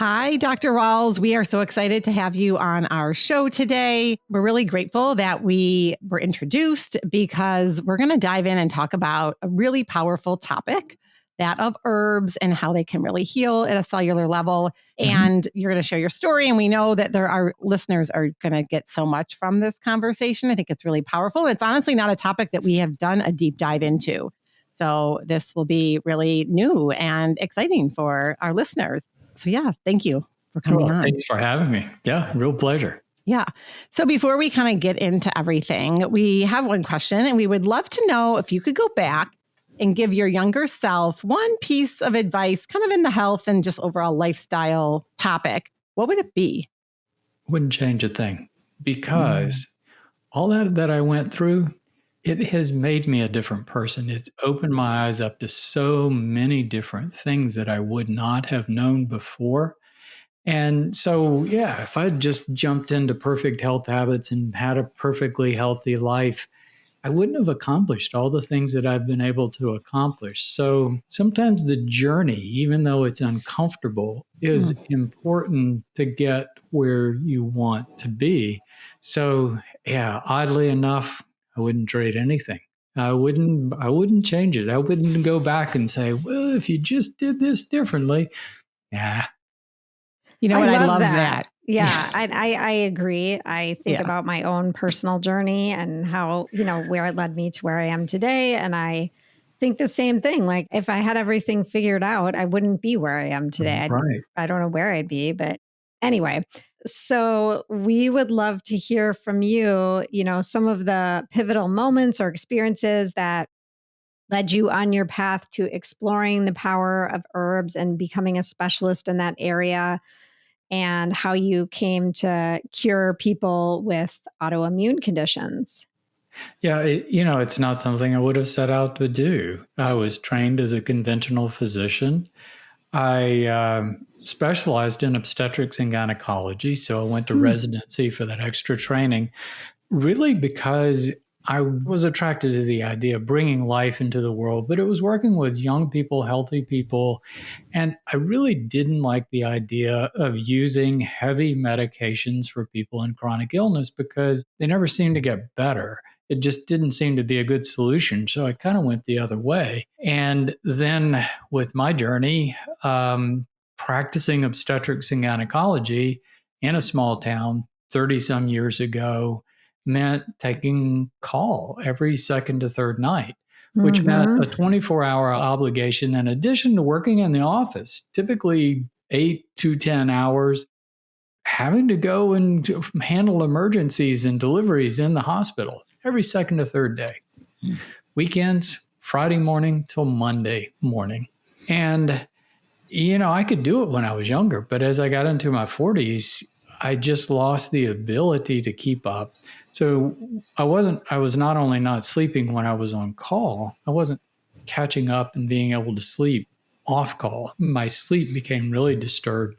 Hi, Dr. Rawls. We are so excited to have you on our show today. We're really grateful that we were introduced because we're going to dive in and talk about a really powerful topic, that of herbs and how they can really heal at a cellular level. And you're going to share your story. And we know that our listeners are going to get so much from this conversation. I think it's really powerful. It's honestly not a topic that we have done a deep dive into. So this will be really new and exciting for our listeners. So yeah, thank you for coming on. Thanks for having me. Yeah, real pleasure. Yeah. So before we kind of get into everything, we have one question, and we would love to know if you could go back and give your younger self one piece of advice kind of in the health and just overall lifestyle topic. What would it be? Wouldn't change a thing, because all that I went through, it has made me a different person. It's opened my eyes up to so many different things that I would not have known before. And so, yeah, if I just jumped into perfect health habits and had a perfectly healthy life, I wouldn't have accomplished all the things that I've been able to accomplish. So sometimes the journey, even though it's uncomfortable, is important to get where you want to be. So, yeah, oddly enough, I wouldn't trade anything. I wouldn't change it. I wouldn't go back and say, well, if you just did this differently. Yeah. You know what? I love that. Yeah, I agree. I think about my own personal journey and how, where it led me to where I am today. And I think the same thing. Like, if I had everything figured out, I wouldn't be where I am today. Right. I don't know where I'd be, but anyway. So we would love to hear from you, some of the pivotal moments or experiences that led you on your path to exploring the power of herbs and becoming a specialist in that area, and how you came to cure people with autoimmune conditions. Yeah, it's not something I would have set out to do. I was trained as a conventional physician. I specialized in obstetrics and gynecology, so I went to residency for that extra training, really because I was attracted to the idea of bringing life into the world, but it was working with young people, healthy people, and I really didn't like the idea of using heavy medications for people in chronic illness because they never seemed to get better. It just didn't seem to be a good solution. So I kind of went the other way. And then with my journey, practicing obstetrics and gynecology in a small town 30 some years ago meant taking call every second to third night, which meant a 24-hour obligation in addition to working in the office, typically 8 to 10 hours, having to go and handle emergencies and deliveries in the hospital every second to third day. Weekends, Friday morning till Monday morning. And, I could do it when I was younger, but as I got into my 40s, I just lost the ability to keep up. So I was not only not sleeping when I was on call, I wasn't catching up and being able to sleep off call. My sleep became really disturbed.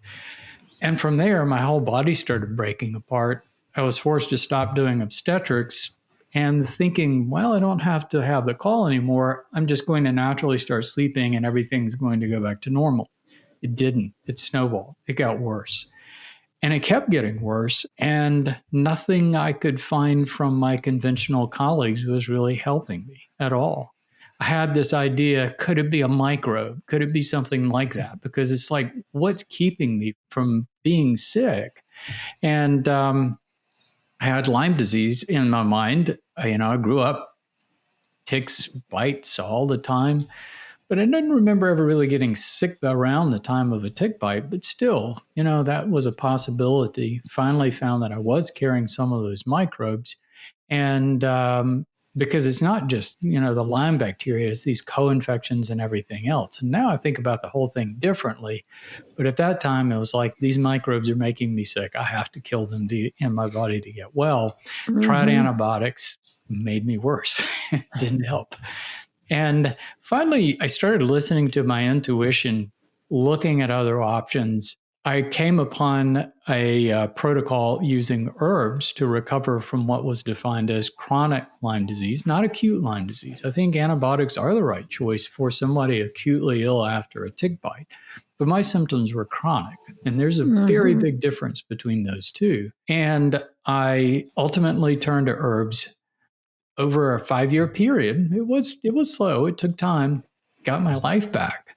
And from there, my whole body started breaking apart. I was forced to stop doing obstetrics and thinking, well, I don't have to have the call anymore. I'm just going to naturally start sleeping and everything's going to go back to normal. It didn't. It snowballed. It got worse. And it kept getting worse. And nothing I could find from my conventional colleagues was really helping me at all. I had this idea, could it be a microbe? Could it be something like that? Because it's like, what's keeping me from being sick? And I had Lyme disease in my mind. I grew up, ticks, bites all the time. But I didn't remember ever really getting sick around the time of a tick bite. But still, that was a possibility. Finally found that I was carrying some of those microbes. And because it's not just, the Lyme bacteria, it's these co-infections and everything else. And now I think about the whole thing differently. But at that time, it was like, these microbes are making me sick. I have to kill them in my body to get well. Tried antibiotics, made me worse. Didn't help. And finally, I started listening to my intuition, looking at other options. I came upon a protocol using herbs to recover from what was defined as chronic Lyme disease, not acute Lyme disease. I think antibiotics are the right choice for somebody acutely ill after a tick bite, but my symptoms were chronic. And there's a very big difference between those two. And I ultimately turned to herbs over a 5-year period. It was slow. It took time, got my life back.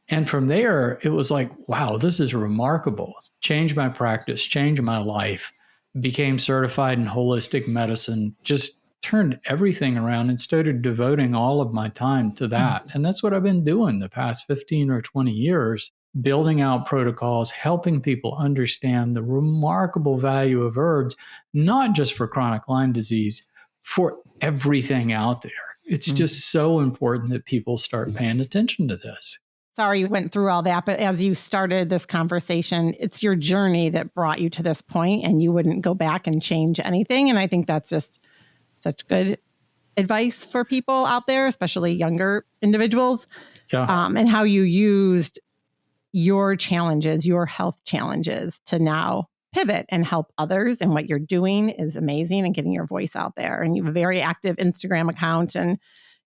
And from there, it was like, wow, this is remarkable. Changed my practice, changed my life, became certified in holistic medicine, just turned everything around and started devoting all of my time to that. And that's what I've been doing the past 15 or 20 years, building out protocols, helping people understand the remarkable value of herbs, not just for chronic Lyme disease, for everything out there. It's just so important that people start paying attention to this. Sorry you went through all that, but as you started this conversation, it's your journey that brought you to this point, and you wouldn't go back and change anything. And I think that's just such good advice for people out there, especially younger individuals, and how you used your challenges, your health challenges, to now pivot and help others. And what you're doing is amazing, and getting your voice out there. And you have a very active Instagram account, and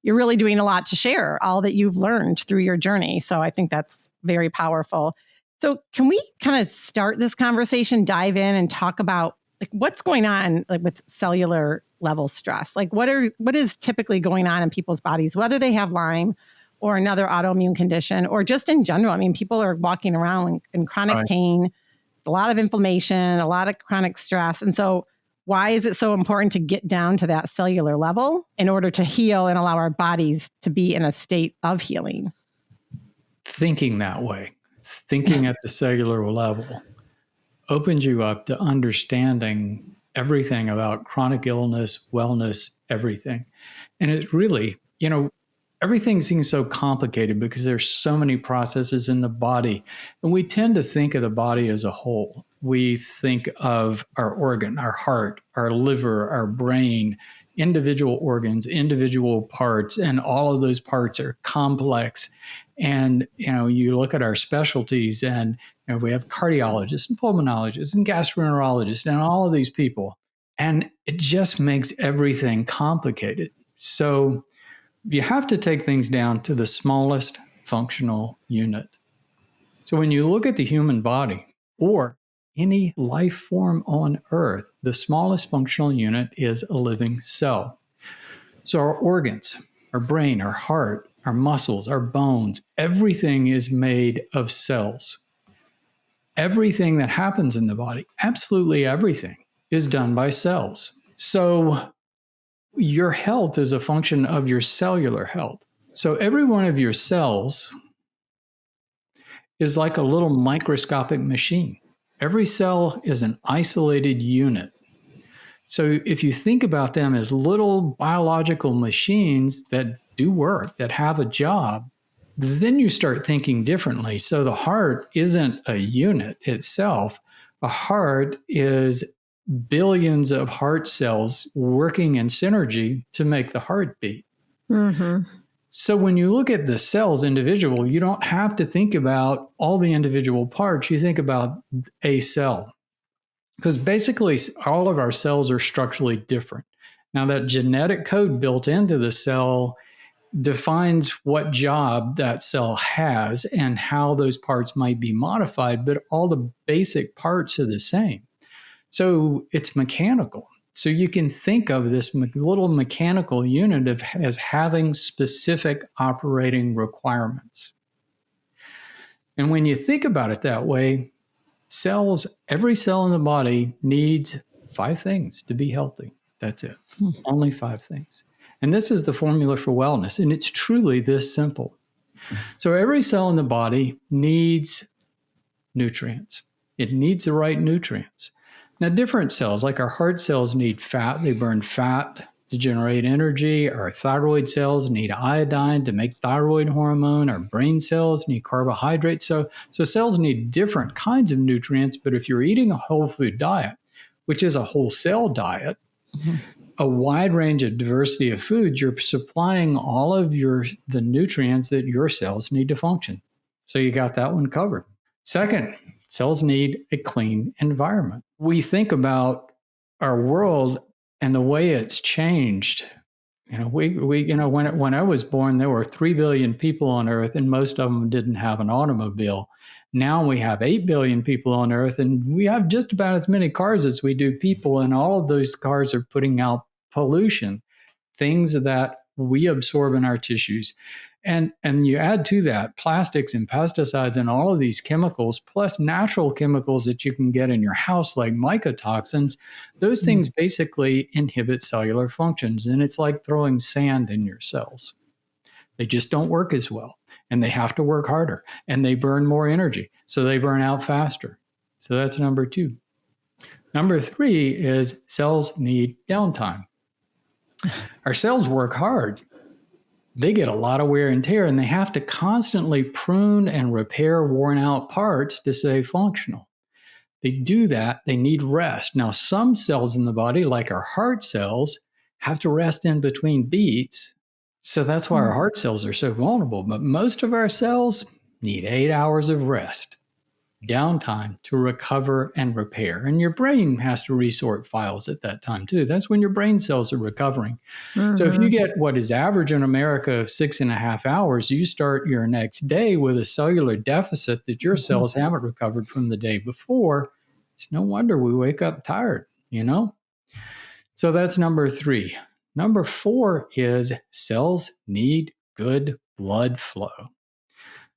you're really doing a lot to share all that you've learned through your journey. So I think that's very powerful. So can we kind of start this conversation, dive in and talk about like what's going on like with cellular level stress? Like what is typically going on in people's bodies, whether they have Lyme or another autoimmune condition, or just in general? I mean, people are walking around in chronic pain, a lot of inflammation, a lot of chronic stress. And so why is it so important to get down to that cellular level in order to heal and allow our bodies to be in a state of healing? Thinking that way, thinking at the cellular level, opens you up to understanding everything about chronic illness, wellness, everything. And it really, everything seems so complicated because there's so many processes in the body. And we tend to think of the body as a whole. We think of our organ, our heart, our liver, our brain, individual organs, individual parts, and all of those parts are complex. And, you look at our specialties, and we have cardiologists and pulmonologists and gastroenterologists and all of these people. And it just makes everything complicated. So you have to take things down to the smallest functional unit. So when you look at the human body or any life form on Earth, the smallest functional unit is a living cell. So our organs, our brain, our heart, our muscles, our bones, everything is made of cells. Everything that happens in the body, absolutely everything, is done by cells. So your health is a function of your cellular health. So every one of your cells is like a little microscopic machine. Every cell is an isolated unit. So if you think about them as little biological machines that do work, that have a job, then you start thinking differently. So the heart isn't a unit itself. A heart is billions of heart cells working in synergy to make the heart beat. So when you look at the cells individual, you don't have to think about all the individual parts. You think about a cell, because basically all of our cells are structurally different. Now that genetic code built into the cell defines what job that cell has and how those parts might be modified, but all the basic parts are the same. So it's mechanical. So you can think of this little mechanical unit as having specific operating requirements. And when you think about it that way, every cell in the body needs 5 things to be healthy. That's it. Only 5 things. And this is the formula for wellness. And it's truly this simple. So every cell in the body needs nutrients. It needs the right nutrients. Now, different cells, like our heart cells, need fat. They burn fat to generate energy. Our thyroid cells need iodine to make thyroid hormone. Our brain cells need carbohydrates. So cells need different kinds of nutrients. But if you're eating a whole food diet, which is a whole cell diet, a wide range of diversity of foods, you're supplying all of the nutrients that your cells need to function. So you got that one covered. Second cells need a clean environment. We think about our world and the way it's changed. When I was born, there were 3 billion people on Earth, and most of them didn't have an automobile. Now we have 8 billion people on Earth, and we have just about as many cars as we do people, and all of those cars are putting out pollution, things that we absorb in our tissues. And you add to that plastics and pesticides and all of these chemicals, plus natural chemicals that you can get in your house, like mycotoxins. Those things basically inhibit cellular functions. And it's like throwing sand in your cells. They just don't work as well. And they have to work harder. And they burn more energy. So they burn out faster. So that's number 2. Number 3 is cells need downtime. Our cells work hard. They get a lot of wear and tear, and they have to constantly prune and repair worn out parts to stay functional. They do that, they need rest. Now, some cells in the body, like our heart cells, have to rest in between beats. So that's why our heart cells are so vulnerable. But most of our cells need 8 hours of rest, downtime to recover and repair. And your brain has to resort files at that time too. That's when your brain cells are recovering. So if you get what is average in America of 6.5 hours, you start your next day with a cellular deficit that your cells haven't recovered from the day before. It's no wonder we wake up tired, So that's number 3. Number 4 is cells need good blood flow.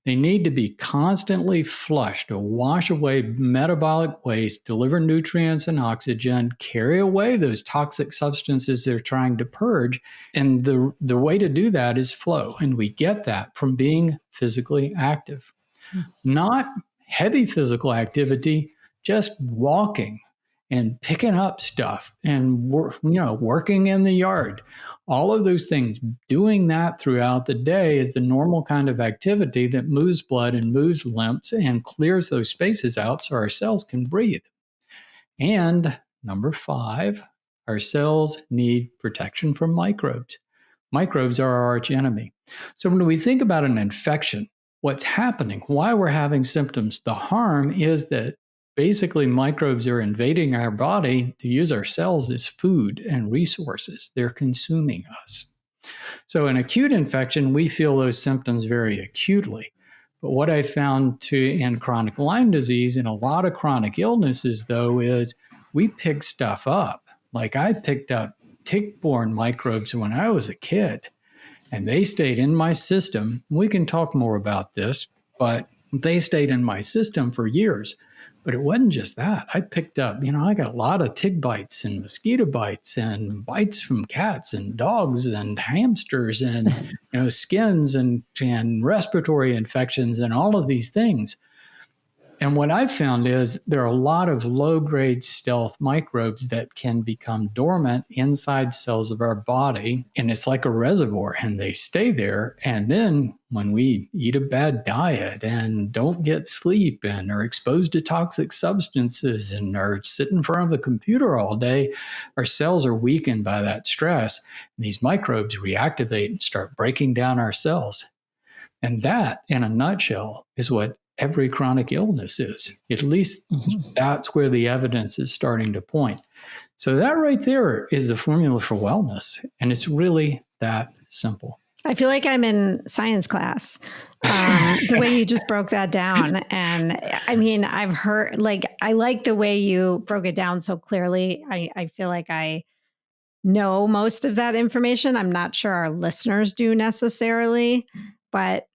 They need to be constantly flushed to wash away metabolic waste, deliver nutrients and oxygen, carry away those toxic substances they're trying to purge. And the way to do that is flow. And we get that from being physically active. Not heavy physical activity, just walking and picking up stuff and working in the yard. All of those things, doing that throughout the day is the normal kind of activity that moves blood and moves lymph and clears those spaces out so our cells can breathe. And number 5, our cells need protection from microbes. Microbes are our arch enemy. So when we think about an infection, what's happening, why we're having symptoms, the harm is that basically, microbes are invading our body to use our cells as food and resources. They're consuming us. So in acute infection, we feel those symptoms very acutely. But what I found in chronic Lyme disease and a lot of chronic illnesses, though, is we pick stuff up. Like I picked up tick-borne microbes when I was a kid, and they stayed in my system. We can talk more about this, but they stayed in my system for years. But it wasn't just that. I picked up, I got a lot of tick bites and mosquito bites and bites from cats and dogs and hamsters and, skins and respiratory infections and all of these things. And what I've found is there are a lot of low-grade stealth microbes that can become dormant inside cells of our body. And it's like a reservoir, and they stay there. And then when we eat a bad diet and don't get sleep and are exposed to toxic substances and are sitting in front of the computer all day, our cells are weakened by that stress. And these microbes reactivate and start breaking down our cells. And that, in a nutshell, is what every chronic illness is. At least that's where the evidence is starting to point. So that right there is the formula for wellness. And it's really that simple. I feel like I'm in science class, the way you just broke that down. And I mean, I've heard, I like the way you broke it down so clearly. I feel like I know most of that information. I'm not sure our listeners do necessarily, but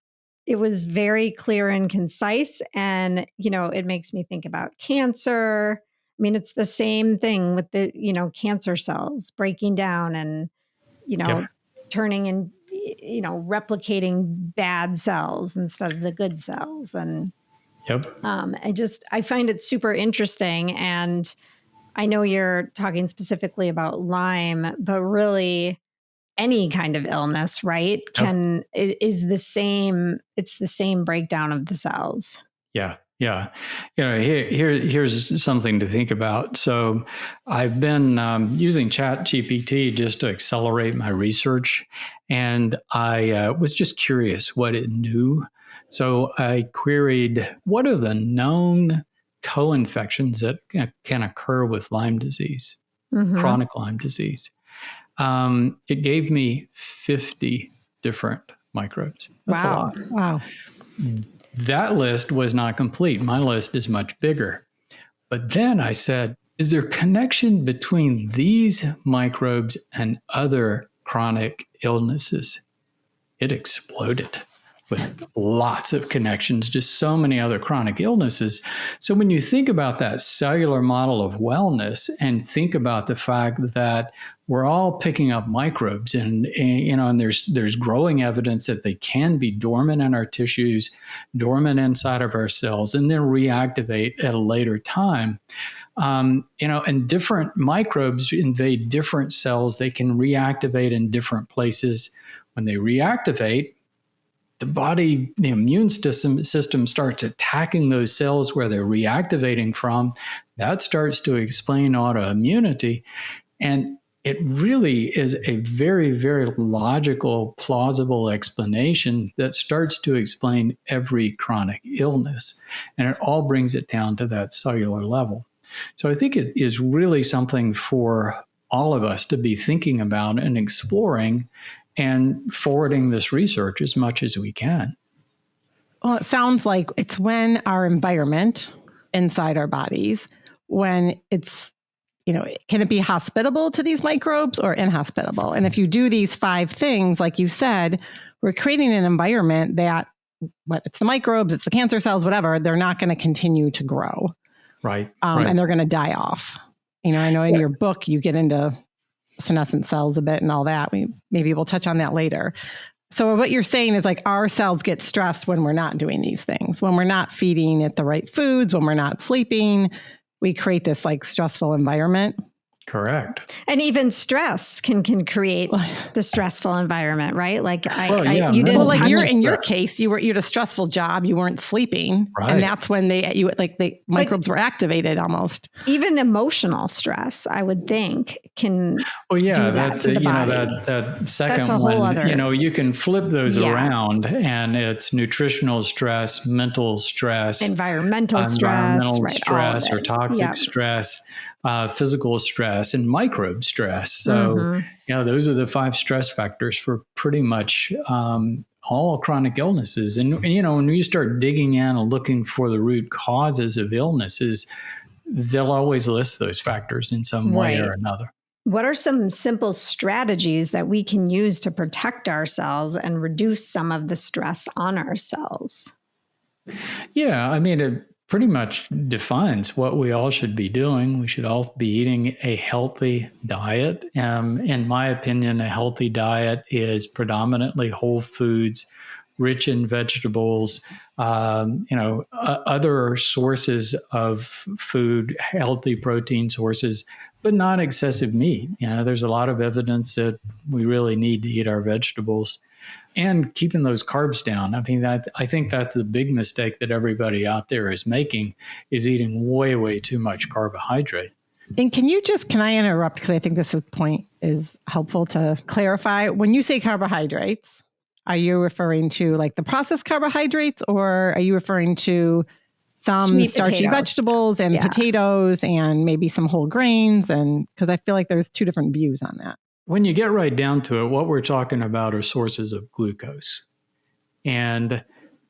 it was very clear and concise. And, it makes me think about cancer. I mean, it's the same thing with the, cancer cells breaking down and, turning and, replicating bad cells instead of the good cells. And I find it super interesting. And I know you're talking specifically about Lyme, but really any kind of illness, right? Is the same. It's the same breakdown of the cells. Yeah. Here's something to think about. So I've been using ChatGPT just to accelerate my research, and I was just curious what it knew. So I queried, what are the known co-infections that can occur with Lyme disease, chronic Lyme disease. It gave me 50 different microbes. That's a lot. Wow. That list was not complete. My list is much bigger. But then I said, is there connection between these microbes and other chronic illnesses? It exploded with lots of connections to so many other chronic illnesses. So when you think about that cellular model of wellness and think about the fact that we're all picking up microbes and there's growing evidence that they can be dormant in our tissues, dormant inside of our cells, and then reactivate at a later time. And different microbes invade different cells. They can reactivate in different places. When they reactivate, the body, the immune system starts attacking those cells where they're reactivating from. That starts to explain autoimmunity. And it really is a very, very logical, plausible explanation that starts to explain every chronic illness. And it all brings it down to that cellular level. So I think it is really something for all of us to be thinking about and exploring and forwarding this research as much as we can. Well, it sounds like it's when our environment inside our bodies, when it's, can it be hospitable to these microbes or inhospitable? And if you do these 5 things, like you said, we're creating an environment that, it's the microbes, it's the cancer cells, whatever, they're not going to continue to grow. Right. And they're going to die off. I know in your book, you get into senescent cells a bit and all that. Maybe we'll touch on that later. So what you're saying is like our cells get stressed when we're not doing these things, when we're not feeding it the right foods, when we're not sleeping, we create this like stressful environment. Correct. And even stress can create the stressful environment, right? Like in your case, you had a stressful job, you weren't sleeping, and that's when the microbes were activated almost. Even emotional stress, I would think, can do that to the body. That second that's a whole one, other, you can flip those around, and it's nutritional stress, mental stress, environmental stress, or toxic stress. Physical stress and microbe stress. So, those are the 5 stress factors for pretty much all chronic illnesses. And, when you start digging in and looking for the root causes of illnesses, they'll always list those factors in some way or another. What are some simple strategies that we can use to protect ourselves and reduce some of the stress on our cells? Yeah, it pretty much defines what we all should be doing. We should all be eating a healthy diet. In my opinion, a healthy diet is predominantly whole foods, rich in vegetables, other sources of food, healthy protein sources, but not excessive meat. There's a lot of evidence that we really need to eat our vegetables. And keeping those carbs down. I think that's the big mistake that everybody out there is making, is eating way, way too much carbohydrate. And can I interrupt? Because I think this point is helpful to clarify. When you say carbohydrates, are you referring to like the processed carbohydrates, or are you referring to some sweet starchy vegetables and potatoes and maybe some whole grains? And because I feel like there's 2 different views on that. When you get right down to it, what we're talking about are sources of glucose. And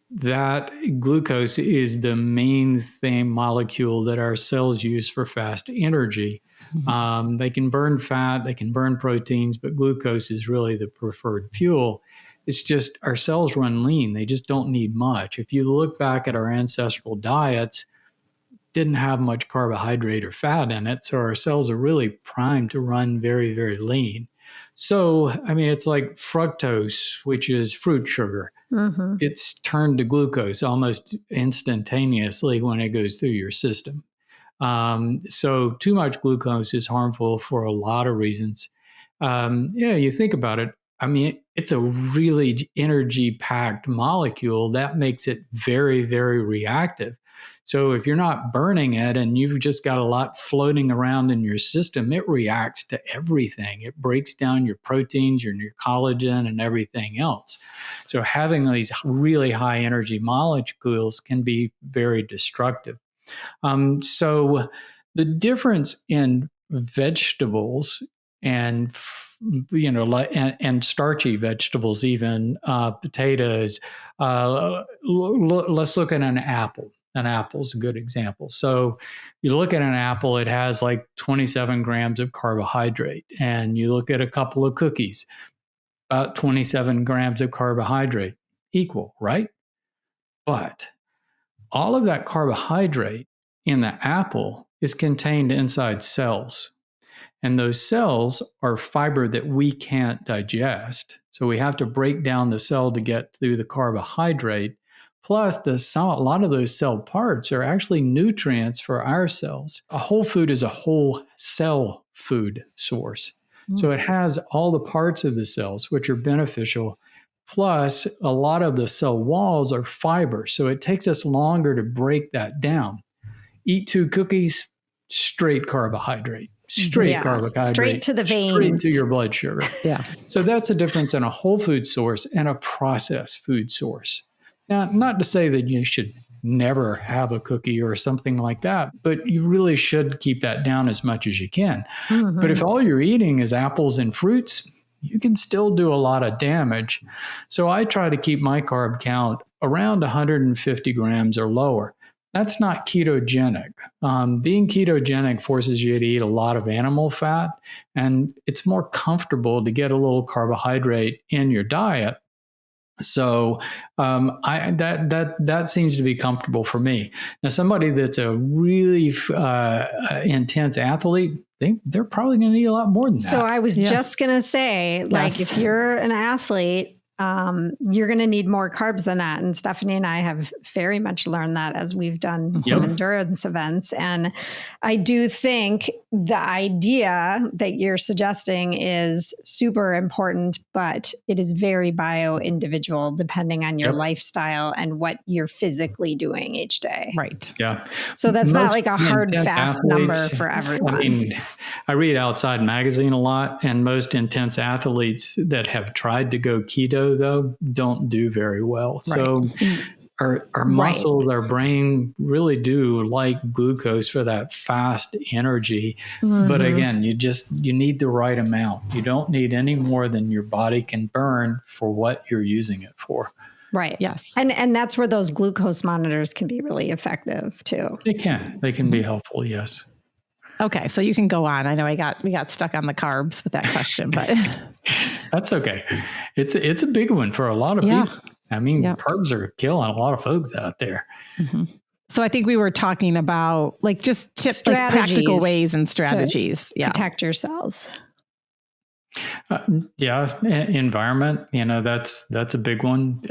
that glucose is the main molecule that our cells use for fast energy. Mm-hmm. They can burn fat, they can burn proteins, but glucose is really the preferred fuel. It's just our cells run lean. They just don't need much. If you look back at our ancestral diets, didn't have much carbohydrate or fat in it. So our cells are really primed to run very, very lean. So, it's like fructose, which is fruit sugar. Mm-hmm. It's turned to glucose almost instantaneously when it goes through your system. So too much glucose is harmful for a lot of reasons. You think about it. It's a really energy-packed molecule that makes it very, very reactive. So if you're not burning it and you've just got a lot floating around in your system, it reacts to everything. It breaks down your proteins, your collagen, and everything else. So having these really high energy molecules can be very destructive. So the difference in vegetables and and starchy vegetables, even potatoes. Let's look at an apple. An apple is a good example. So you look at an apple, it has like 27 grams of carbohydrate, and you look at a couple of cookies, about 27 grams of carbohydrate, equal, right? But all of that carbohydrate in the apple is contained inside cells. And those cells are fiber that we can't digest. So we have to break down the cell to get through the carbohydrate. Plus, a lot of those cell parts are actually nutrients for our cells. A whole food is a whole cell food source. So it has all the parts of the cells, which are beneficial. Plus, a lot of the cell walls are fiber. So it takes us longer to break that down. Eat 2 cookies, straight carbohydrate. Carbohydrate, straight to the veins, straight to your blood sugar. Yeah. So that's a difference in a whole food source and a processed food source. Now, not to say that you should never have a cookie or something like that, but you really should keep that down as much as you can. Mm-hmm. But if all you're eating is apples and fruits, you can still do a lot of damage. So I try to keep my carb count around 150 grams or lower. That's not ketogenic. Being ketogenic forces you to eat a lot of animal fat, and it's more comfortable to get a little carbohydrate in your diet. So that seems to be comfortable for me. Now, somebody that's a really intense athlete, they're probably going to need a lot more than that. So I was just going to say, like, if you're an athlete, you're going to need more carbs than that. And Stephanie and I have very much learned that as we've done some endurance events. And I do think the idea that you're suggesting is super important, but it is very bio-individual depending on your lifestyle and what you're physically doing each day. Right. Yeah. So that's not like a hard, fast number for everyone. I mean, I read Outside Magazine a lot, and most intense athletes that have tried to go keto, though, don't do very well. Right. So our muscles, our brain really do like glucose for that fast energy. Mm-hmm. But again, you need the right amount. You don't need any more than your body can burn for what you're using it for. Right. Yes. And that's where those glucose monitors can be really effective too. They can be helpful. Yes. Okay. So you can go on. I know we got stuck on the carbs with that question, but that's okay. It's a big one for a lot of people. I mean, carbs are killing a lot of folks out there. Mm-hmm. So I think we were talking about like just tips, like practical ways and strategies. To protect your cells. Environment, that's a big one.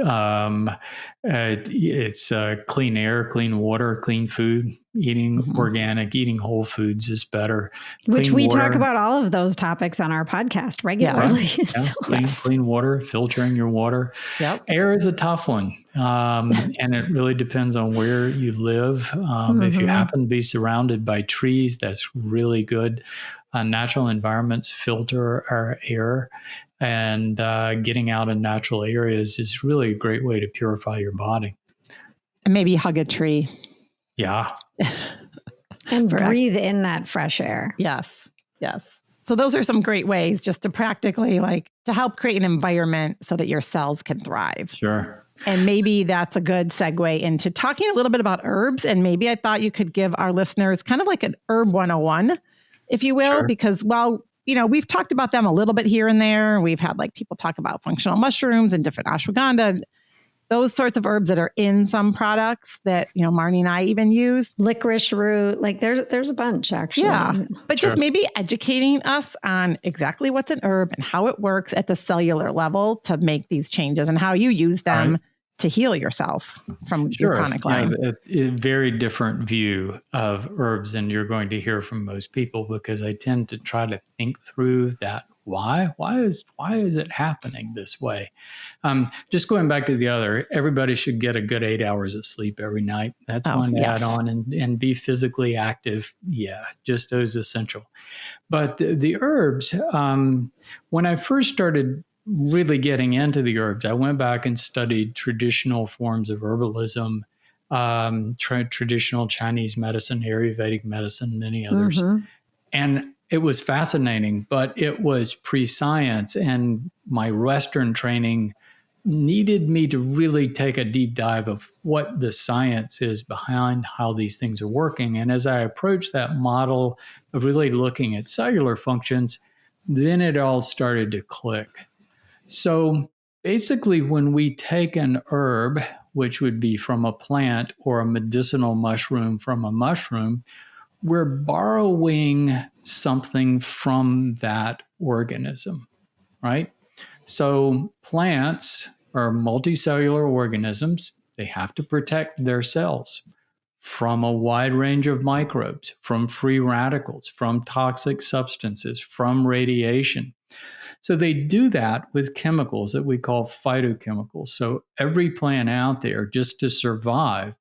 It's clean air, clean water, clean food, eating organic, eating whole foods is better. Which we talk about all of those topics on our podcast regularly. Clean water, filtering your water. Yep. Air is a tough one. And it really depends on where you live. If you happen to be surrounded by trees, that's really good. Natural environments filter our air, and getting out in natural areas is really a great way to purify your body. And maybe hug a tree. Yeah. And breathe in that fresh air. Yes. Yes. So those are some great ways just to practically to help create an environment so that your cells can thrive. Sure. And maybe that's a good segue into talking a little bit about herbs. And maybe I thought you could give our listeners kind of like an herb 101, if you will, because we've talked about them a little bit here and there. We've had people talk about functional mushrooms and different ashwagandha, those sorts of herbs that are in some products that, Marnie and I even use. Licorice root, there's a bunch actually. Yeah. But just maybe educating us on exactly what's an herb and how it works at the cellular level to make these changes and how you use them to heal yourself from your chronic Lyme. A very different view of herbs than you're going to hear from most people, because I tend to try to think through that. Why is it happening this way? Just going back to everybody should get a good 8 hours of sleep every night. That's one to add on, and be physically active. Yeah, just those essential. But the herbs, when I first started really getting into the herbs, I went back and studied traditional forms of herbalism traditional Chinese medicine, Ayurvedic medicine, many others. Mm-hmm. And it was fascinating, but it was pre-science, and my Western training needed me to really take a deep dive of what the science is behind how these things are working. And as I approached that model of really looking at cellular functions, then it all started to click. So basically, when we take an herb, which would be from a plant, or a medicinal mushroom from a mushroom, we're borrowing something from that organism, right? So plants are multicellular organisms. They have to protect their cells from a wide range of microbes, from free radicals, from toxic substances, from radiation. So they do that with chemicals that we call phytochemicals. So every plant out there, just to survive,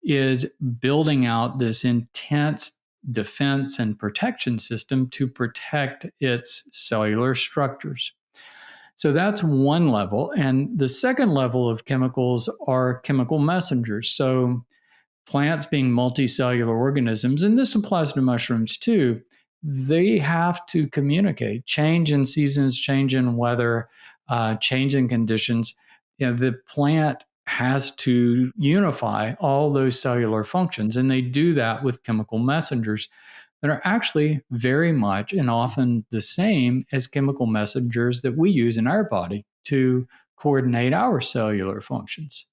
is building out this intense defense and protection system to protect its cellular structures. So that's one level. And the second level of chemicals are chemical messengers. So plants being multicellular organisms, and this applies to mushrooms too, they have to communicate. Change in seasons, change in weather, change in conditions. The plant has to unify all those cellular functions, and they do that with chemical messengers that are actually very much and often the same as chemical messengers that we use in our body to coordinate our cellular functions.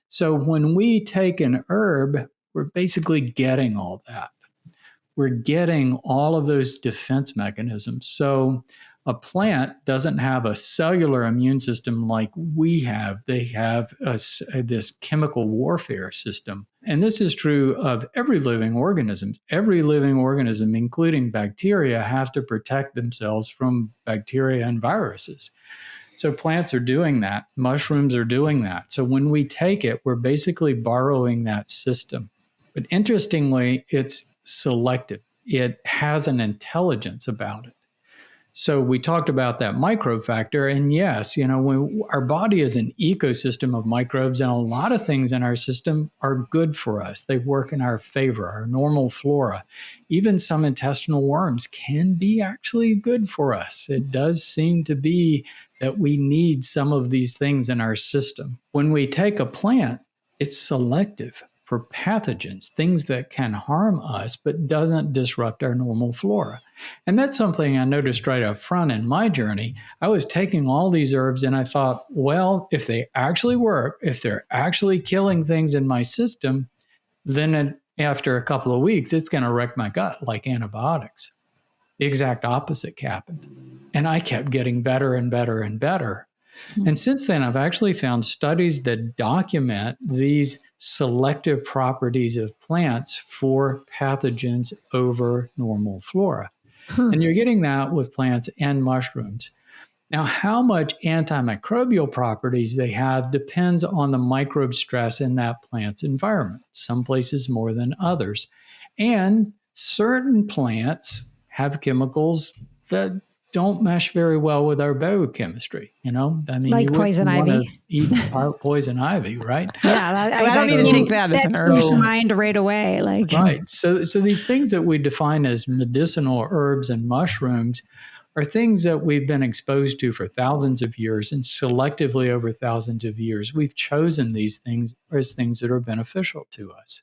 So when we take an herb, we're basically getting all that. We're getting all of those defense mechanisms. So a plant doesn't have a cellular immune system like we have. They have this chemical warfare system. And this is true of every living organism. Every living organism, including bacteria, have to protect themselves from bacteria and viruses. So plants are doing that. Mushrooms are doing that. So when we take it, we're basically borrowing that system. But interestingly, it's selective. It has an intelligence about it. So we talked about that microbe factor. And yes, our body is an ecosystem of microbes, and a lot of things in our system are good for us. They work in our favor, our normal flora. Even some intestinal worms can be actually good for us. It does seem to be that we need some of these things in our system. When we take a plant, it's selective for pathogens, things that can harm us, but doesn't disrupt our normal flora. And that's something I noticed right up front in my journey. I was taking all these herbs and I thought, well, if they actually work, if they're actually killing things in my system, then after a couple of weeks, it's going to wreck my gut like antibiotics. The exact opposite happened. And I kept getting better and better and better. And since then, I've actually found studies that document these selective properties of plants for pathogens over normal flora. And you're getting that with plants and mushrooms. Now, how much antimicrobial properties they have depends on the microbe stress in that plant's environment, some places more than others. And certain plants have chemicals that don't mesh very well with our biochemistry. Like poison ivy. Eat poison ivy, right? Yeah, I don't need to take that as an herb. That mind right away. Right. So these things that we define as medicinal herbs and mushrooms are things that we've been exposed to for thousands of years, and selectively over thousands of years, we've chosen these things as things that are beneficial to us.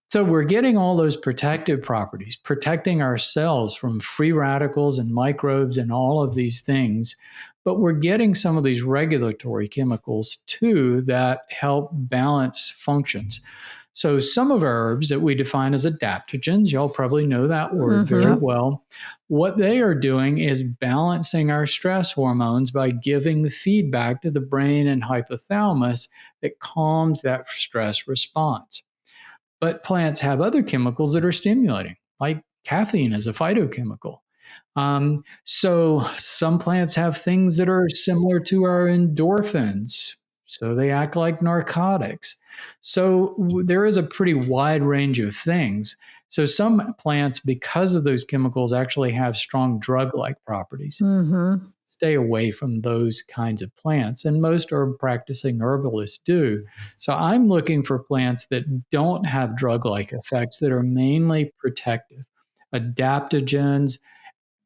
So we're getting all those protective properties, protecting our cells from free radicals and microbes and all of these things. But we're getting some of these regulatory chemicals too that help balance functions. So some of our herbs that we define as adaptogens, y'all probably know that word very well. What they are doing is balancing our stress hormones by giving feedback to the brain and hypothalamus that calms that stress response. But plants have other chemicals that are stimulating, like caffeine is a phytochemical. So some plants have things that are similar to our endorphins. So they act like narcotics. So there is a pretty wide range of things So some plants, because of those chemicals, actually have strong drug-like properties. Mm-hmm. Stay away from those kinds of plants. And most herb practicing herbalists do. So I'm looking for plants that don't have drug-like effects, that are mainly protective, adaptogens,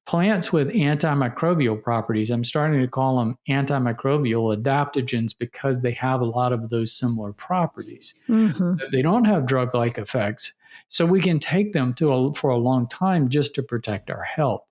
plants with antimicrobial properties. I'm starting to call them antimicrobial adaptogens because they have a lot of those similar properties. Mm-hmm. They don't have drug-like effects, so we can take them for a long time just to protect our health.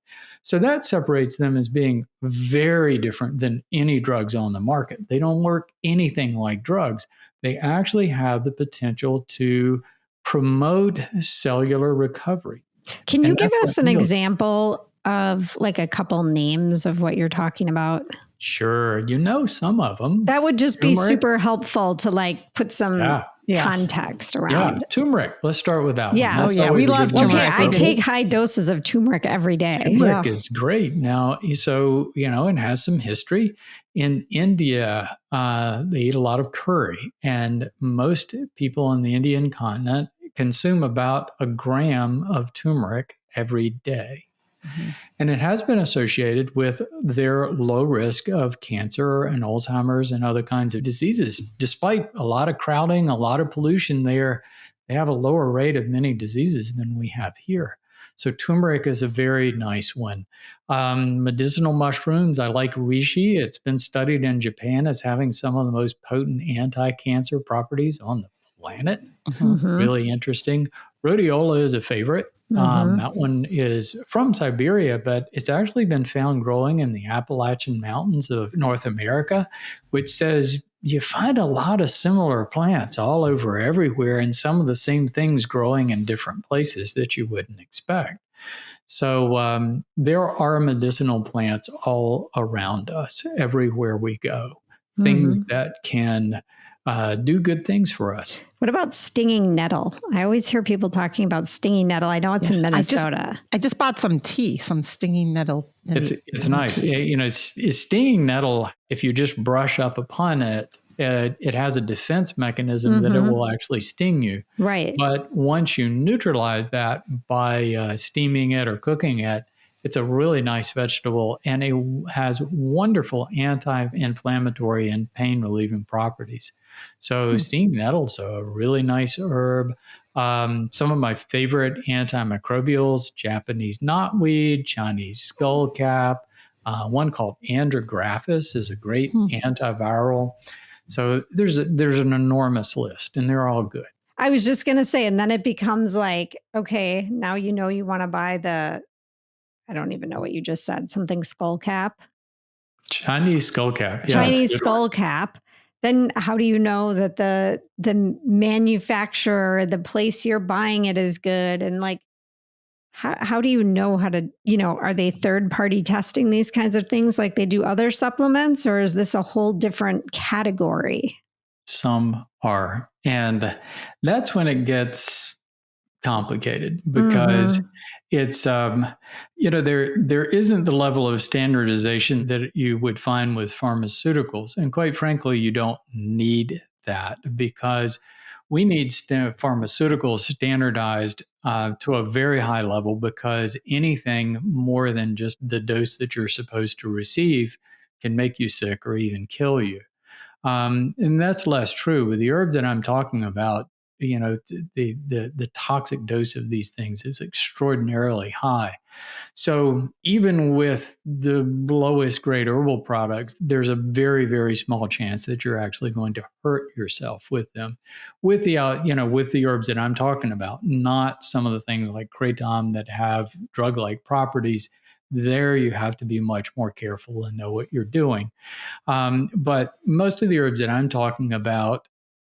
So that separates them as being very different than any drugs on the market. They don't work anything like drugs. They actually have the potential to promote cellular recovery. Can you And give that's us what an I'm doing. example of like a couple names of what you're talking about? Sure, you know some of them. That would just be Turmeric? super helpful to like put some Yeah. context Yeah, around. turmeric. Let's start with that one. Yeah. That's Oh, yeah, always we a love good one to Okay, turmeric. I start take with. high doses of turmeric every day. Turmeric Yeah. is great. Now, so, it has some history. In India, they eat a lot of curry, and most people in the Indian continent consume about a gram of turmeric every day. Mhm. And it has been associated with their low risk of cancer and Alzheimer's and other kinds of diseases. Despite a lot of crowding, a lot of pollution there, they have a lower rate of many diseases than we have here. So turmeric is a very nice one. Medicinal mushrooms, I like reishi. It's been studied in Japan as having some of the most potent anti-cancer properties on the planet. Mhm. Mhm. Really interesting. Rhodiola is a favorite. Mhm. That one is from Siberia, but it's actually been found growing in the Appalachian Mountains of North America, which says you find a lot of similar plants all over everywhere, and some of the same things growing in different places that you wouldn't expect. So there are medicinal plants all around us, everywhere we go, things Mhm. that can do good things for us. What about stinging nettle? I always hear people talking about stinging nettle. I know it's Yeah. in Minnesota. I just bought some tea, some stinging nettle. It's nice. Tea. Stinging nettle, if you just brush up upon it, it has a defense mechanism that it Mhm. will actually sting you. Right. But once you neutralize that by steaming it or cooking it, it's a really nice vegetable, and it has wonderful anti-inflammatory and pain-relieving properties. So stinging nettle's a really nice herb. Some of my favorite antimicrobials: Japanese knotweed, Chinese skullcap. One called andrographis is a great antiviral. So there's an enormous list, and they're all good. I was just going to say, and then it becomes like, okay, now you know you want to buy I don't even know what you just said, something skull cap. Chinese skullcap. Yeah, Chinese it's a good one. skull cap. Then how do you know that the manufacturer, the place you're buying it is good? And like, how do you know how to, are they third party testing these kinds of things like they do other supplements, or is this a whole different category? Some are. And that's when it gets complicated, because it's there isn't the level of standardization that you would find with pharmaceuticals, and quite frankly you don't need that, because we need pharmaceuticals standardized to a very high level, because anything more than just the dose that you're supposed to receive can make you sick or even kill you. And that's less true with the herbs that I'm talking about. The toxic dose of these things is extraordinarily high. So even with the lowest grade herbal products, there's a very, very small chance that you're actually going to hurt yourself with them. With the herbs that I'm talking about, not some of the things like kratom that have drug-like properties. There you have to be much more careful and know what you're doing. But most of the herbs that I'm talking about,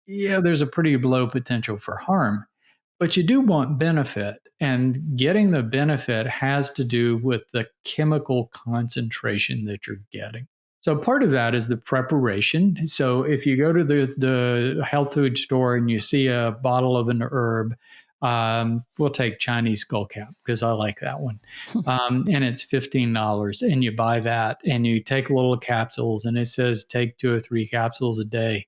there's a pretty low potential for harm, but you do want benefit. And getting the benefit has to do with the chemical concentration that you're getting. So part of that is the preparation. So if you go to the health food store and you see a bottle of an herb, we'll take Chinese skullcap because I like that one. And it's $15, and you buy that and you take little capsules, and it says take 2 or 3 capsules a day.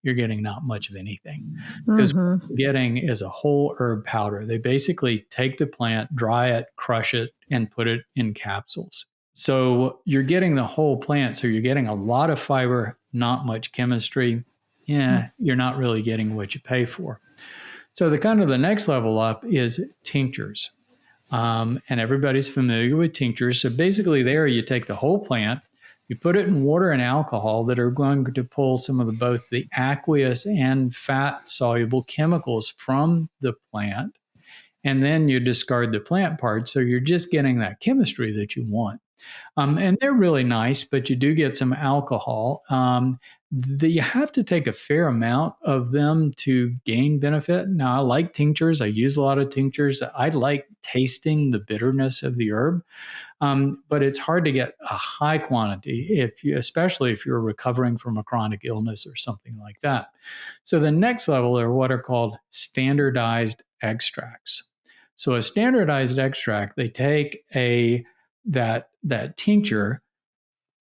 you're getting not much of anything. Because what you're getting is a whole herb powder. They basically take the plant, dry it, crush it, and put it in capsules. So you're getting the whole plant. So you're getting a lot of fiber, not much chemistry. Yeah, you're not really getting what you pay for. So the next level up is tinctures. And everybody's familiar with tinctures. So basically there you take the whole plant, you put it in water and alcohol that are going to pull some of both the aqueous and fat soluble chemicals from the plant. And then you discard the plant part. So you're just getting that chemistry that you want. And they're really nice, but you do get some alcohol. You have to take a fair amount of them to gain benefit. Now, I like tinctures. I use a lot of tinctures. I like tasting the bitterness of the herb, but it's hard to get a high quantity, especially if you're recovering from a chronic illness or something like that. So the next level are what are called standardized extracts. So a standardized extract, they take that tincture,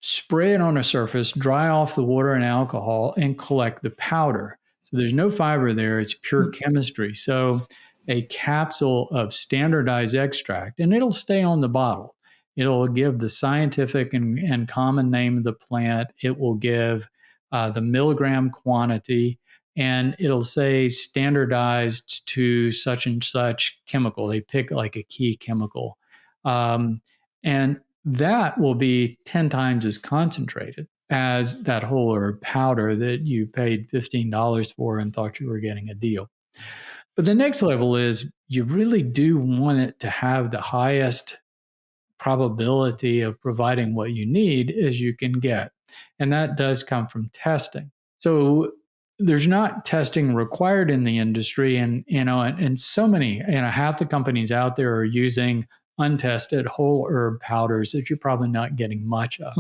spray it on a surface, dry off the water and alcohol, and collect the powder. So there's no fiber there. It's pure chemistry. So a capsule of standardized extract, and it'll stay on the bottle. It'll give the scientific and common name of the plant. It will give the milligram quantity, and it'll say standardized to such and such chemical. They pick like a key chemical. And that will be 10 times as concentrated as that whole herb powder that you paid $15 for and thought you were getting a deal. But the next level is you really do want it to have the highest probability of providing what you need as you can get. And that does come from testing. So there's not testing required in the industry. And, and so many, half the companies out there are using untested whole herb powders that you're probably not getting much of.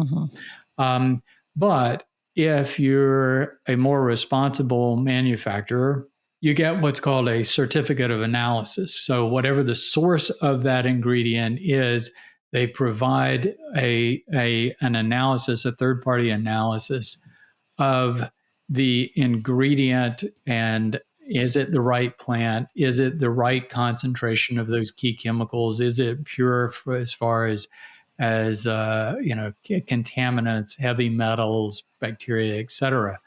But if you're a more responsible manufacturer, you get what's called a certificate of analysis. So whatever the source of that ingredient is, they provide an analysis, a third-party analysis of the ingredient, and is it the right plant? Is it the right concentration of those key chemicals? Is it pure as far as contaminants, heavy metals, bacteria, et cetera?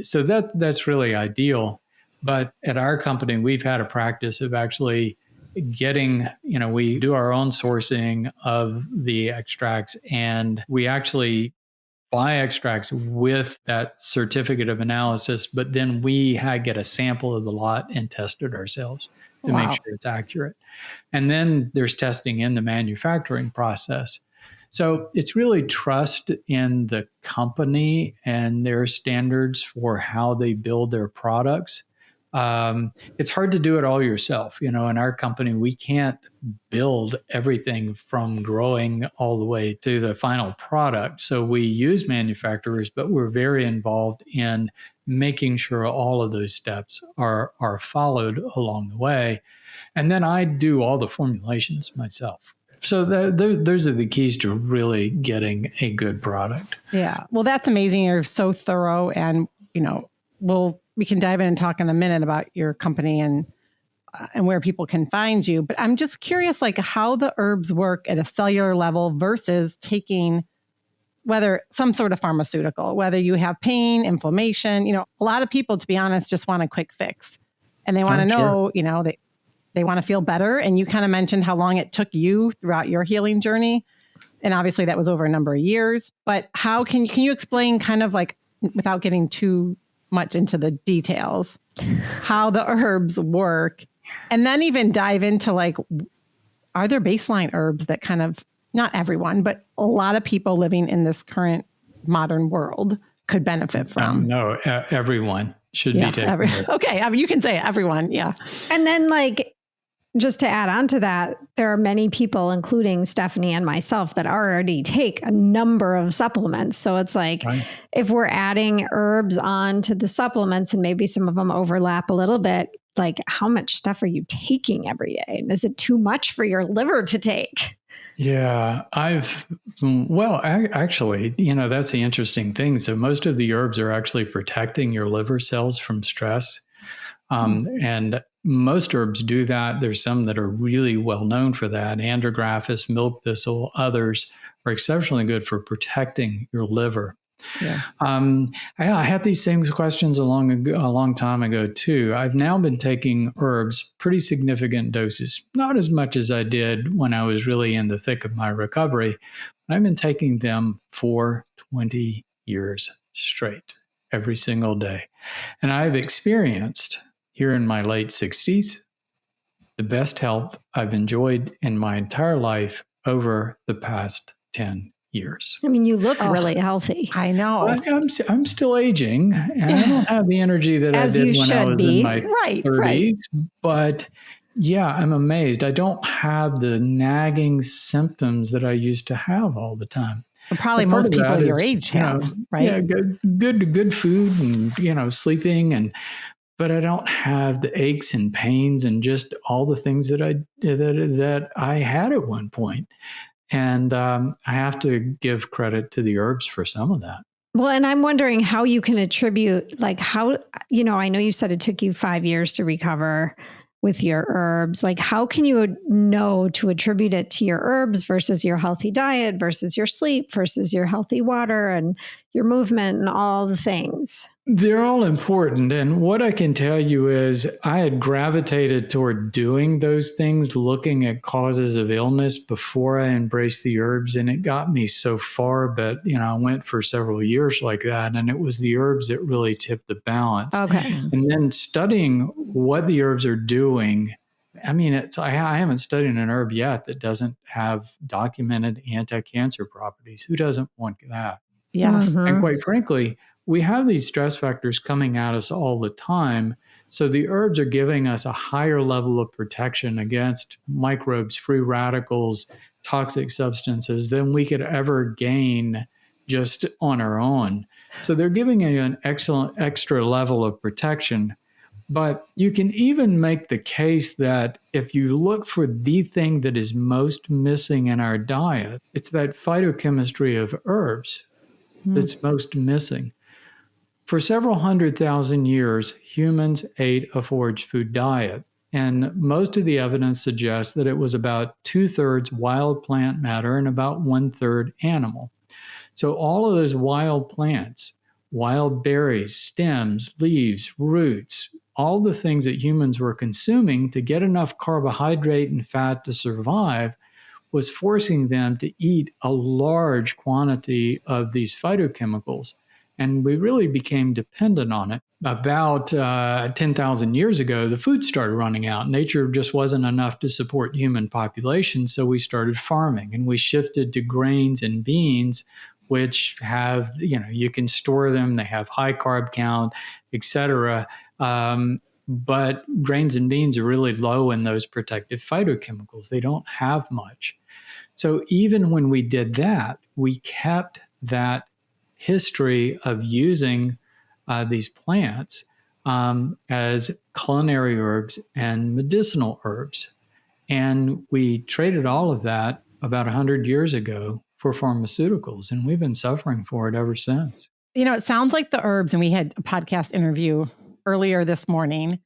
So that's really ideal. But at our company, we've had a practice of actually getting, we do our own sourcing of the extracts, and we actually buy extracts with that certificate of analysis, but then we get a sample of the lot and test it ourselves to make sure it's accurate. And then there's testing in the manufacturing process. So it's really trust in the company and their standards for how they build their products. It's hard to do it all yourself. In our company, we can't build everything from growing all the way to the final product. So we use manufacturers, but we're very involved in making sure all of those steps are followed along the way. And then I do all the formulations myself. So those are the keys to really getting a good product. Yeah. Well, that's amazing. You're so thorough, and, we can dive in and talk in a minute about your company and where people can find you. But I'm just curious, how the herbs work at a cellular level versus taking whether some sort of pharmaceutical, whether you have pain, inflammation. A lot of people, to be honest, just want a quick fix, and they want to know, they want to feel better. And you kind of mentioned how long it took you throughout your healing journey. And obviously that was over a number of years. But how can you explain kind of without getting too much into the details, how the herbs work, and then even dive into are there baseline herbs that kind of, not everyone, but a lot of people living in this current modern world could benefit from? No, everyone should be taking it. Okay, you can say it, everyone, yeah. And then just to add on to that, there are many people, including Stephanie and myself, that already take a number of supplements. So it's if we're adding herbs on to the supplements, and maybe some of them overlap a little bit, how much stuff are you taking every day? And is it too much for your liver to take? Yeah, actually, that's the interesting thing. So most of the herbs are actually protecting your liver cells from stress. And most herbs do that. There's some that are really well known for that. Andrographis, milk thistle, others are exceptionally good for protecting your liver. Yeah. I had these same questions a long time ago too. I've now been taking herbs, pretty significant doses, not as much as I did when I was really in the thick of my recovery. But I've been taking them for 20 years straight, every single day. And I've experienced here in my late 60s the best health I've enjoyed in my entire life over the past 10 years. I mean, you look really healthy. I know. But I'm still aging, and I don't have the energy that As I did you when I should was be. in my Right. 30s. But yeah, I'm amazed. I don't have the nagging symptoms that I used to have all the time. Probably But part most of people that your is, age have, right? Yeah, good food and sleeping, but I don't have the aches and pains and just all the things that I had at one point. And I have to give credit to the herbs for some of that. Well, and I'm wondering how you can attribute, like how, I know you said it took you 5 years to recover with your herbs. Like, how can you know to attribute it to your herbs versus your healthy diet versus your sleep versus your healthy water and your movement and all the things? They're all important. And what I can tell you is I had gravitated toward doing those things, looking at causes of illness before I embraced the herbs. And it got me so far, but I went for several years like that. And it was the herbs that really tipped the balance. Okay. And then studying what the herbs are doing. I mean, I haven't studied an herb yet that doesn't have documented anti-cancer properties. Who doesn't want that? Yes. Mhm. And quite frankly, we have these stress factors coming at us all the time. So the herbs are giving us a higher level of protection against microbes, free radicals, toxic substances than we could ever gain just on our own. So they're giving you an excellent extra level of protection. But you can even make the case that if you look for the thing that is most missing in our diet, it's that phytochemistry of herbs that's most missing. For several 100,000 years, humans ate a forage food diet, and most of the evidence suggests that it was about 2/3 wild plant matter and about 1/3 animal. So all of those wild plants, wild berries, stems, leaves, roots, all the things that humans were consuming to get enough carbohydrate and fat to survive was forcing them to eat a large quantity of these phytochemicals. And we really became dependent on it. About 10,000 years ago, the food started running out. Nature just wasn't enough to support human population, so we started farming and we shifted to grains and beans, which have, you can store them, they have high carb count, etc. But grains and beans are really low in those protective phytochemicals. They don't have much. So even when we did that, we kept that history of using these plants as culinary herbs and medicinal herbs. And we traded all of that about 100 years ago for pharmaceuticals, and we've been suffering for it ever since. It sounds like the herbs, and we had a podcast interview earlier this morning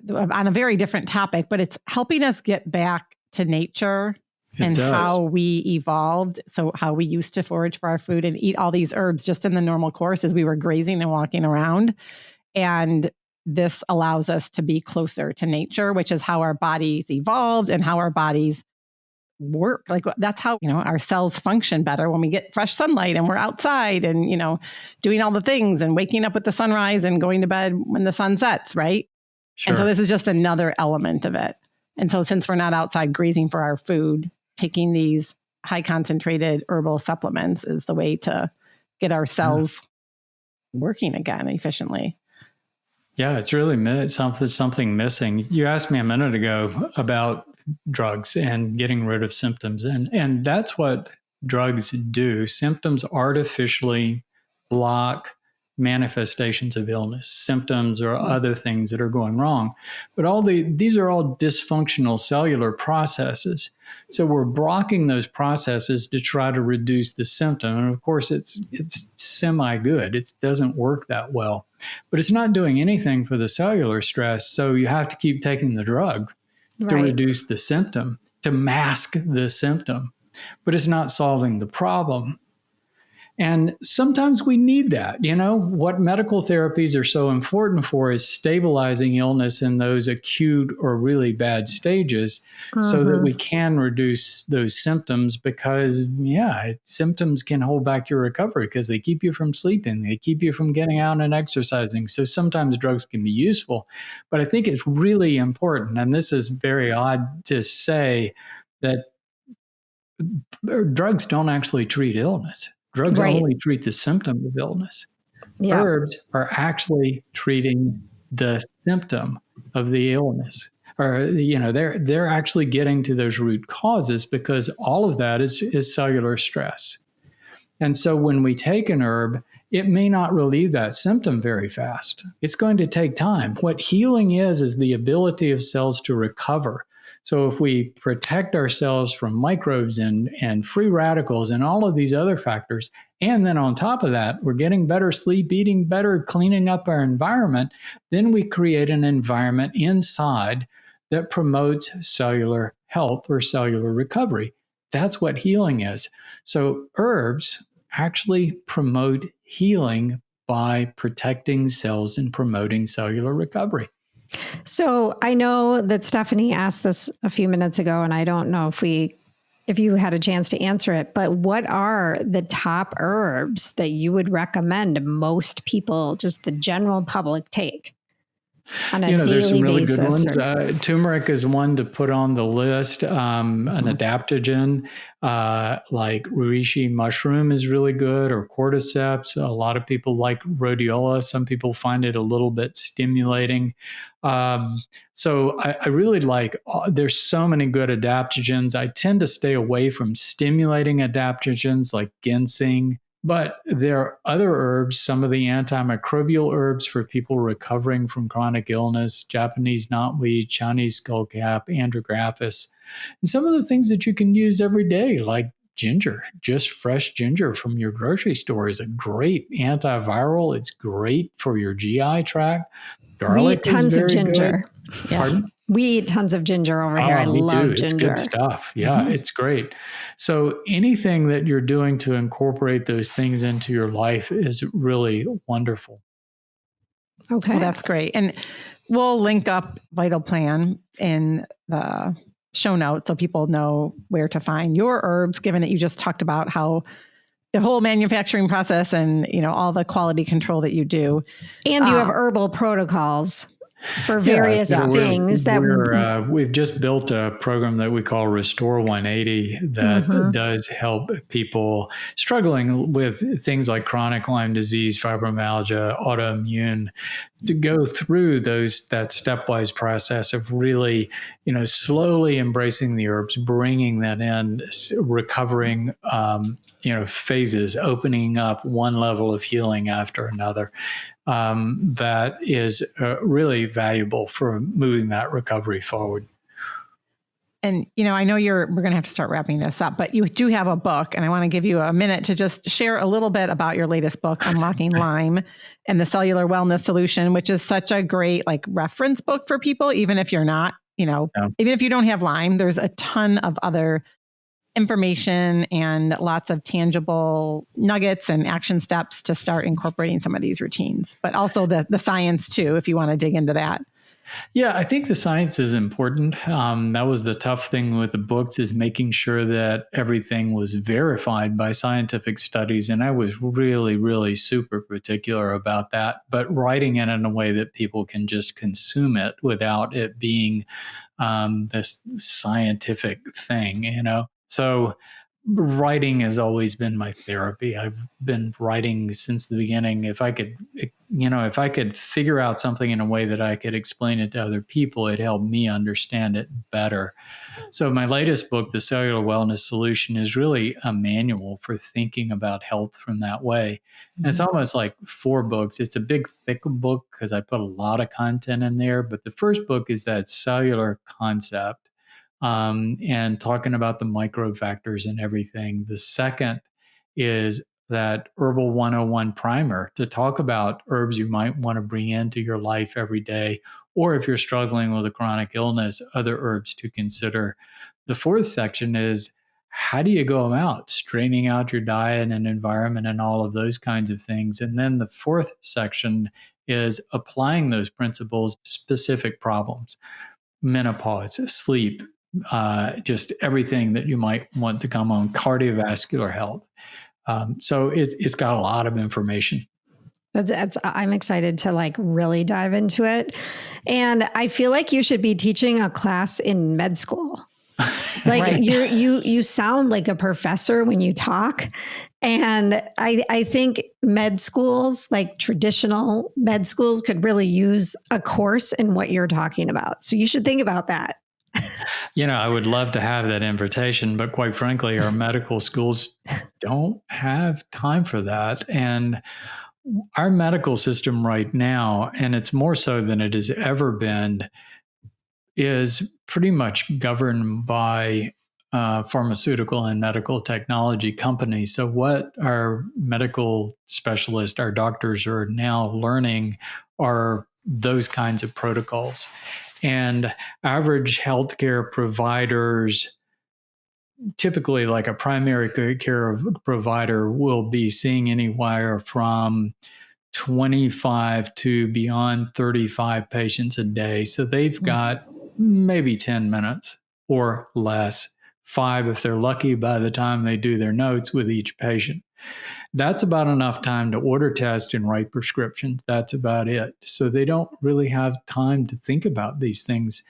on a very different topic, but it's helping us get back to nature and how we evolved. So how we used to forage for our food and eat all these herbs just in the normal course as we were grazing and walking around. And this allows us to be closer to nature, which is how our bodies evolved and how our bodies work. Like that's how, our cells function better when we get fresh sunlight and we're outside and, doing all the things and waking up with the sunrise and going to bed when the sun sets, right? Sure. And so this is just another element of it. And so since we're not outside grazing for our food, taking these high concentrated herbal supplements is the way to get our cells working again efficiently. Yeah, it's really something missing. You asked me a minute ago about drugs and getting rid of symptoms. And that's what drugs do. Symptoms artificially block manifestations of illness, symptoms or other things that are going wrong. But these are all dysfunctional cellular processes. So we're blocking those processes to try to reduce the symptom. And of course, it's semi-good. It doesn't work that well. But it's not doing anything for the cellular stress. So you have to keep taking the drug to reduce the symptom, to mask the symptom. But it's not solving the problem. And sometimes we need that. What medical therapies are so important for is stabilizing illness in those acute or really bad stages so that we can reduce those symptoms because, symptoms can hold back your recovery because they keep you from sleeping. They keep you from getting out and exercising. So sometimes drugs can be useful. But I think it's really important, and this is very odd to say, that drugs don't actually treat illness. Drugs only treat the symptom of illness. Yeah. Herbs are actually treating the symptom of the illness. Or, they're actually getting to those root causes because all of that is cellular stress. And so when we take an herb, it may not relieve that symptom very fast. It's going to take time. What healing is the ability of cells to recover. So if we protect ourselves from microbes and free radicals and all of these other factors, and then on top of that, we're getting better sleep, eating better, cleaning up our environment, then we create an environment inside that promotes cellular health or cellular recovery. That's what healing is. So herbs actually promote healing by protecting cells and promoting cellular recovery. So I know that Stephanie asked this a few minutes ago, and I don't know if you had a chance to answer it, but what are the top herbs that you would recommend most people, just the general public, take on a daily there's some really basis? good ones. Turmeric is one to put on the list. An adaptogen like reishi mushroom is really good, or cordyceps. A lot of people like rhodiola. Some people find it a little bit stimulating. So I really like, there's so many good adaptogens. I tend to stay away from stimulating adaptogens like ginseng. But there are other herbs, some of the antimicrobial herbs for people recovering from chronic illness, Japanese knotweed, Chinese skullcap, andrographis, and some of the things that you can use every day, like ginger. Just fresh ginger from your grocery store is a great antiviral. It's great for your GI tract. Garlic we eat tons of ginger. Yeah. Pardon? We eat tons of ginger over here. I love ginger. It's good stuff. Yeah, It's great. So anything that you're doing to incorporate those things into your life is really wonderful. Okay. Well, that's great. And we'll link up Vital Plan in the show notes so people know where to find your herbs, given that you just talked about how the whole manufacturing process and, all the quality control that you do. And you have herbal protocols for various things we've just built a program that we call Restore 180 that does help people struggling with things like chronic Lyme disease, fibromyalgia, autoimmune, to go through that stepwise process of really, slowly embracing the herbs, bringing that in, recovering, phases, opening up one level of healing after another. That is really valuable for moving that recovery forward. And, I know we're going to have to start wrapping this up, but you do have a book, and I want to give you a minute to just share a little bit about your latest book, Unlocking Lyme and the Cellular Wellness Solution, which is such a great reference book for people, even if you're not, even if you don't have Lyme, there's a ton of other information and lots of tangible nuggets and action steps to start incorporating some of these routines, but also the science too, if you want to dig into that. Yeah, I think the science is important. That was the tough thing with the books, is making sure that everything was verified by scientific studies. And I was really, really super particular about that, but writing it in a way that people can just consume it without it being this scientific thing, So writing has always been my therapy. I've been writing since the beginning. If I could figure out something in a way that I could explain it to other people, it helped me understand it better. So my latest book, The Cellular Wellness Solution, is really a manual for thinking about health from that way. And it's almost like 4 books. It's a big, thick book because I put a lot of content in there. But the first book is that cellular concept, and talking about the microbe factors and everything. The second is that Herbal 101 primer to talk about herbs you might want to bring into your life every day, or if you're struggling with a chronic illness, other herbs to consider. The fourth section is how do you go about straightening out your diet and environment and all of those kinds of things. And then the fourth section is applying those principles to specific problems, menopause, sleep, just everything that you might want to come on, cardiovascular health. So it's got a lot of information. I'm excited to like really dive into it. And I feel like you should be teaching a class in med school. Like Right. you sound like a professor when you talk. And I think med schools, like traditional med schools, could really use a course in what you're talking about. So you should think about that. I would love to have that invitation, but quite frankly, our medical schools don't have time for that. And our medical system right now, and it's more so than it has ever been, is pretty much governed by pharmaceutical and medical technology companies. So what our medical specialists, our doctors are now learning are those kinds of protocols. And average healthcare providers, typically like a primary care provider, will be seeing anywhere from 25 to beyond 35 patients a day. So they've got maybe 10 minutes or less, 5 if they're lucky by the time they do their notes with each patient. That's about enough time to order tests and write prescriptions. That's about it. So they don't really have time to think about these things.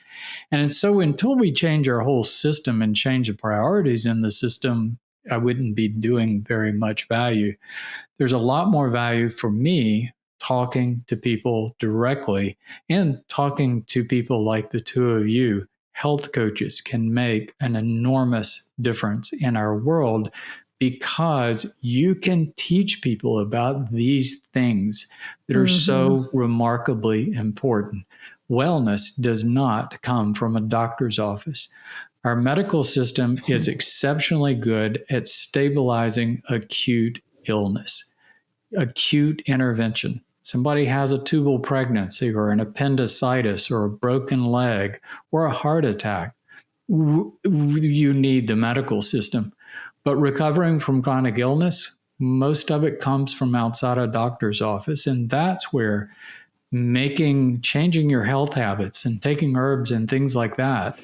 And so until we change our whole system and change the priorities in the system, I wouldn't be doing very much value. There's a lot more value for me talking to people directly and talking to people like the two of you. Health coaches can make an enormous difference in our world because you can teach people about these things that are so remarkably important. Wellness does not come from a doctor's office. Our medical system is exceptionally good at stabilizing acute illness, acute intervention. Somebody has a tubal pregnancy or an appendicitis or a broken leg or a heart attack. You need the medical system. But recovering from chronic illness, most of it comes from outside a doctor's office. And that's where changing your health habits and taking herbs and things like that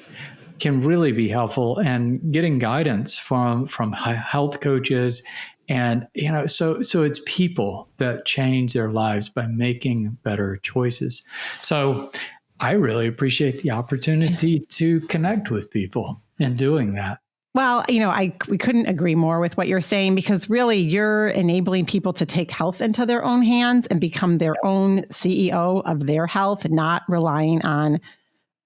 can really be helpful, and getting guidance from health coaches. And, so it's people that change their lives by making better choices. So I really appreciate the opportunity to connect with people in doing that. Well, we couldn't agree more with what you're saying, because really you're enabling people to take health into their own hands and become their own CEO of their health, not relying on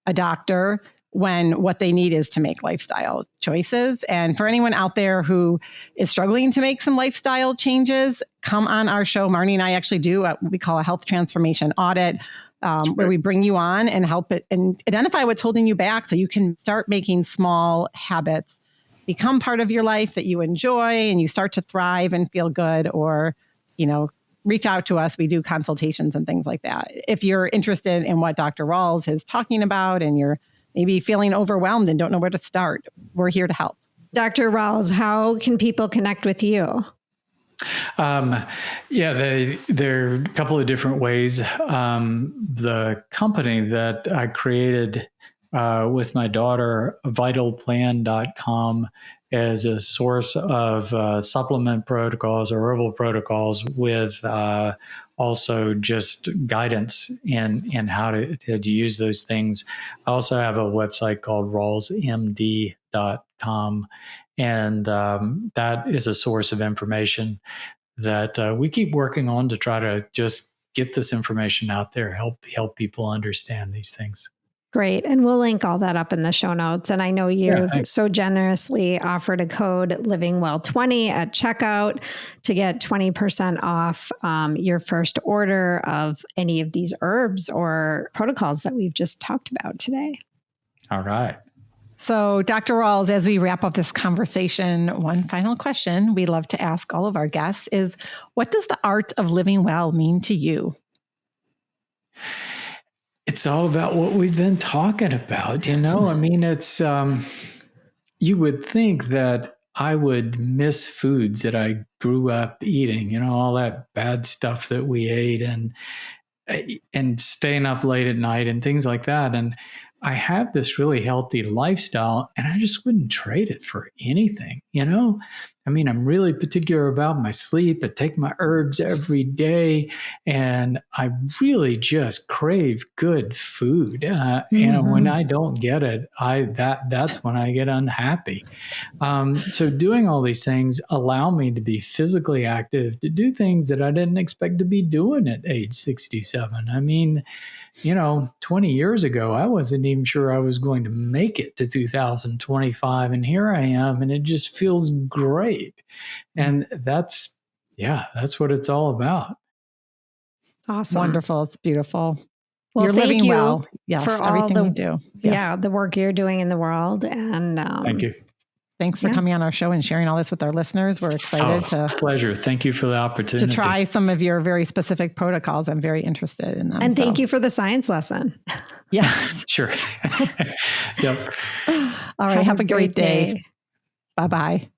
a doctor when what they need is to make lifestyle choices. And for anyone out there who is struggling to make some lifestyle changes, come on our show. Marnie and I actually do what we call a health transformation audit, where we bring you on and help it and identify what's holding you back so you can start making small habits become part of your life that you enjoy and you start to thrive and feel good. Or, reach out to us. We do consultations and things like that. If you're interested in what Dr. Rawls is talking about and you're maybe feeling overwhelmed and don't know where to start, we're here to help. Dr. Rawls, how can people connect with you? There are a couple of different ways. The company that I created with my daughter, vitalplan.com, as a source of supplement protocols or herbal protocols with also just guidance in how to use those things. I also have a website called rawlsmd.com. And that is a source of information that we keep working on to try to just get this information out there, help people understand these things. Great. And we'll link all that up in the show notes. And I know you've so generously offered a code LivingWell20 at checkout to get 20% off your first order of any of these herbs or protocols that we've just talked about today. All right. So, Dr. Rawls, as we wrap up this conversation, one final question we love to ask all of our guests is, what does the art of living well mean to you? It's all about what we've been talking about, I mean, it's, you would think that I would miss foods that I grew up eating, all that bad stuff that we ate and staying up late at night and things like that. And I have this really healthy lifestyle and I just wouldn't trade it for anything, I mean, I'm really particular about my sleep. I take my herbs every day and I really just crave good food. And when I don't get it, that's when I get unhappy. So doing all these things allow me to be physically active, to do things that I didn't expect to be doing at age 67. I mean, 20 years ago, I wasn't even sure I was going to make it to 2025. And here I am, and it just feels great. And that's what it's all about. Awesome. Wonderful. It's beautiful. Well, you're living well. Yes, for everything all you do. The work you're doing in the world. And thank you. Thanks for coming on our show and sharing all this with our listeners. We're excited pleasure. Thank you for the opportunity. To try some of your very specific protocols. I'm very interested in them. And thank you for the science lesson. Yeah. Sure. Yep. All right. Have a great day. Bye-bye.